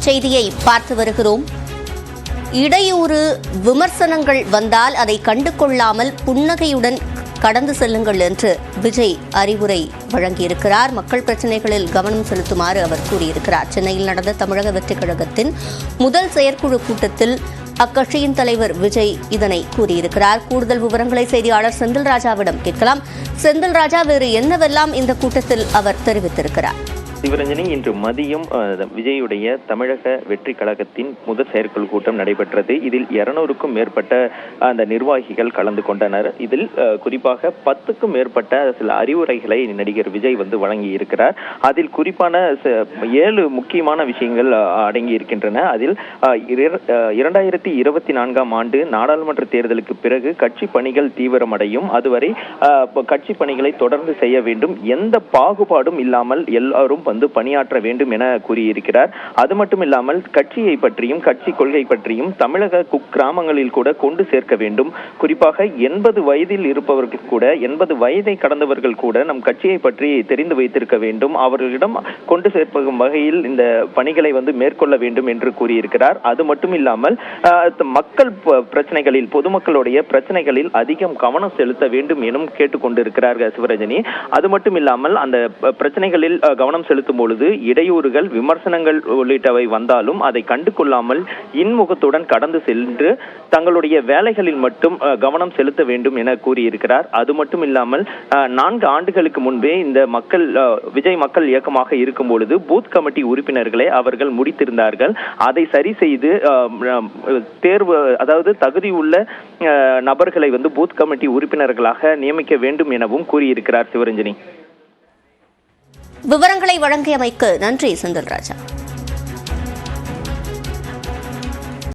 செய்தியை பார்த்து வருகிறோம். இடையூறு விமர்சனங்கள் வந்தால் அதை கண்டு கொள்ளாமல் புன்னகையுடன் கடந்து செல்லுங்கள் என்று விஜய் அறிவுரை வழங்கியிருக்கிறார். மக்கள் பிரச்சினைகளில் கவனம் செலுத்துமாறு அவர் கூறியிருக்கிறார். சென்னையில் நடந்த தமிழக வெற்றிக் கழகத்தின் முதல் செயற்குழு கூட்டத்தில் அக்கட்சியின் தலைவர் விஜய் இதனை கூறியிருக்கிறார். கூடுதல் விவரங்களை செய்தியாளர் செந்தில்ராஜாவிடம் கேட்கலாம். செந்தில்ராஜா, வேறு என்னவெல்லாம் இந்த கூட்டத்தில் அவர் தெரிவித்திருக்கிறார்? சிவரஞ்சனி, இன்று மதியம் விஜயுடைய தமிழக வெற்றி கழகத்தின் முதல் செயற்குழு கூட்டம் நடைபெற்றது. இதில் 200க்கும் மேற்பட்ட அந்த நிர்வாகிகள் கலந்து கொண்டனர். இதில் குறிப்பாக 10க்கும் மேற்பட்ட சில அறிவுரைகளை நடிகர் விஜய் வழங்கி இருக்கிறார். அதில் குறிப்பான 7 முக்கியமான விஷயங்கள் அடங்கி இருக்கின்றன. அதில் 2024ஆம் ஆண்டு நாடாளுமன்ற தேர்தலுக்கு பிறகு கட்சி பணிகள் தீவிரமடையும், அதுவரை கட்சி பணிகளை தொடர்ந்து செய்ய வேண்டும், எந்த பாகுபாடும் இல்லாமல் எல்லாரும் பணியாற்ற வேண்டும் என கூறியிருக்கிறார். அது மட்டும் இல்லாமல் கட்சியை பற்றியும் கட்சி கொள்கை பற்றியும் தமிழக குக்கிராமங்களில் கூட கொண்டு சேர்க்க வேண்டும். குறிப்பாக 80 வயதில் இருப்பவர்கள் கூட, 80 வயதை கடந்தவர்கள் கூட நம் கட்சியை பற்றி தெரிந்து வைத்திருக்க வேண்டும், அவர்களிடம் கொண்டு சேர்க்கும் வகையில் இந்த பணிகளை மேற்கொள்ள வேண்டும் என்று கூறியிருக்கிறார். அது மட்டும் இல்லாமல் மக்கள் பிரச்சனைகளில், பொதுமக்களுடைய பிரச்சனைகளில் அதிகம் கவனம் செலுத்த வேண்டும் எனும் கேட்டுக்கொண்டிருக்கிறார் சிவரஞ்சனி. அது மட்டும் இல்லாமல் அந்த பிரச்சனைகளில் கவனம் செலுத்தும் பொழுது இடையூறுகள், விமர்சனங்கள் உள்ளிட்டவை வந்தாலும் அதை கண்டு கொள்ளாமல் இன்முகத்துடன் கடந்து சென்று தங்களுடைய வேலைகளில் மட்டும் கவனம் செலுத்த வேண்டும் என கூறியிருக்கிறார். அது மட்டும் இல்லாமல் 4 ஆண்டுகளுக்கு முன்பே இந்த விஜய் மக்கள் இயக்கமாக இருக்கும் பொழுது பூத் கமிட்டி உறுப்பினர்களை அவர்கள் முடித்திருந்தார்கள். அதை சரி செய்து தேர்வு, அதாவது தகுதியுள்ள நபர்களை பூத் கமிட்டி உறுப்பினர்களாக நியமிக்க வேண்டும் எனவும் கூறியிருக்கிறார் சிவரஞ்சனி. விவரங்களை வழங்கியமைக்கு நன்றி செந்தில்ராஜா.